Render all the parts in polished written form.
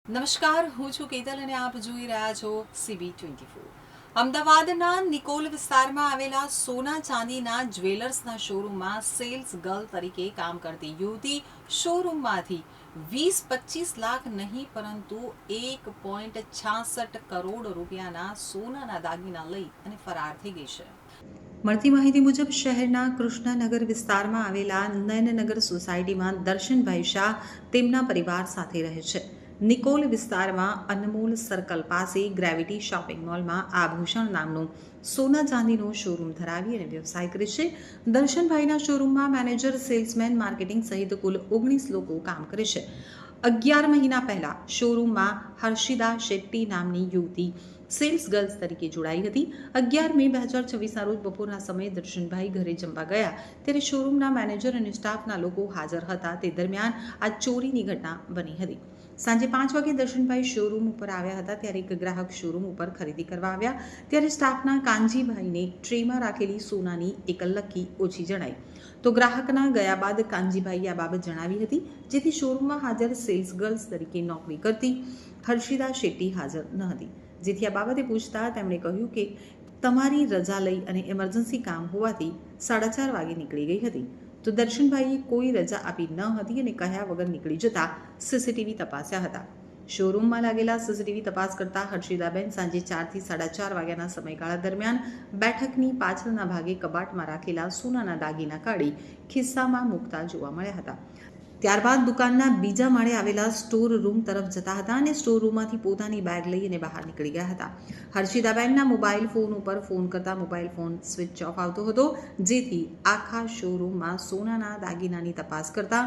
નમસ્કાર, હું છું કેતલ અને આપ જોઈ રહ્યા છો CB24. અમદાવાદના નિકોલ વિસ્તારમાં આવેલા સોના ચાંદીના જ્વેલર્સના શોરૂમમાં સેલ્સ ગર્લ તરીકે કામ કરતી યુવતી શોરૂમમાંથી 20-25 લાખ નહીં પરંતુ 1.66 કરોડ રૂપિયાના સોનાના દાગીના લઈ અને ફરાર થઈ ગઈ છે. મળતી માહિતી મુજબ શહેરના કૃષ્ણનગર વિસ્તારમાં આવેલા નયનનગર સોસાયટીમાં દર્શનભાઈ શાહ તેમના પરિવાર સાથે રહે છે. નિકોલ વિસ્તારમાં અનમોલ સર્કલ પાસે ગ્રેવિટી શોપિંગ મોલમાં આભૂષણ નામનું સોના ચાંદીનો શોરૂમ ધરાવી અને વ્યવસાય કરે છે. દર્શનભાઈના શોરૂમમાં મેનેજર, સેલ્સમેન, માર્કેટિંગ સહિત કુલ 19 લોકો કામ કરે છે. 11 મહિના પહેલા શોરૂમમાં હર્ષિદા શેટ્ટી નામની યુવતી સેલ્સ ગર્લ્સ તરીકે જોડાઈ હતી. 11 મે 2026ના રોજ બપોરના સમયે દર્શનભાઈ ઘરે જમવા ગયા ત્યારે શોરૂમના મેનેજર અને સ્ટાફના લોકો હાજર હતા. તે દરમિયાન આ ચોરીની ઘટના બની હતી. સાંજે 5 વાગે દર્શનભાઈ શોરૂમ ઉપર આવ્યા હતા ત્યારે એક ગ્રાહક શોરૂમ ઉપર ખરીદી કરવા આવ્યા ત્યારે સ્ટાફના કાનજીભાઈને ટ્રેમાં રાખેલી સોનાની એક લકી ઓછી જણાઈ તો ગ્રાહકના ગયા બાદ કાનજીભાઈએ આ બાબત જણાવી હતી, જેથી શોરૂમમાં હાજર સેલ્સ ગર્લ્સ તરીકે નોકરી કરતી હર્ષિદા શેટ્ટી હાજર ન હતી. જેથી આ બાબતે પૂછતા તેમણે કહ્યું કે તમારી રજા લઈ અને ઇમરજન્સી કામ હોવાથી 4:30 વાગે નીકળી ગઈ હતી. તો દર્શનભાઈએ કોઈ રજા આપી ન હતી અને કહ્યા વગર નીકળી જતા સીસીટીવી તપાસ્યા હતા. શોરૂમમાં લાગેલા સીસીટીવી તપાસ કરતા હર્ષિદાબેન સાંજે 4 થી 4:30 વાગ્યાના સમયગાળા દરમિયાન બેઠકની પાછળના ભાગે કબાટમાં રાખેલા સોનાના દાગીના કાઢી ખિસ્સામાં મૂકતા જોવા મળ્યા હતા. ત્યારબાદ દુકાનના બીજા માળે આવેલા સ્ટોર રૂમ તરફ જતા હતા અને સ્ટોર રૂમમાંથી પોતાની બેગ લઈ અને બહાર નીકળી ગયા હતા. હર્ષિદાબેનના મોબાઈલ ફોન ઉપર ફોન કરતા મોબાઈલ ફોન સ્વિચ ઓફ આવતો હતો, જેથી આખા શોરૂમમાં સોનાના દાગીનાની તપાસ કરતા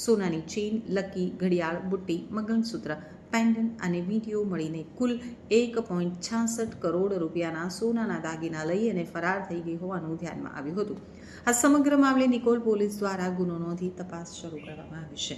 સોનાની ચેઇન, લકી, ઘડિયાળ, બુટ્ટી, મંગળસૂત્ર, પેન્ડન્ટ અને વીડિયો મળીને કુલ 1.66 કરોડ રૂપિયાના સોનાના દાગીના લઈ અને ફરાર થઈ ગઈ હોવાનું ધ્યાનમાં આવ્યું હતું. આ સમગ્ર મામલે નિકોલ પોલીસ દ્વારા ગુનો નોંધી તપાસ શરૂ કરવામાં આવી છે.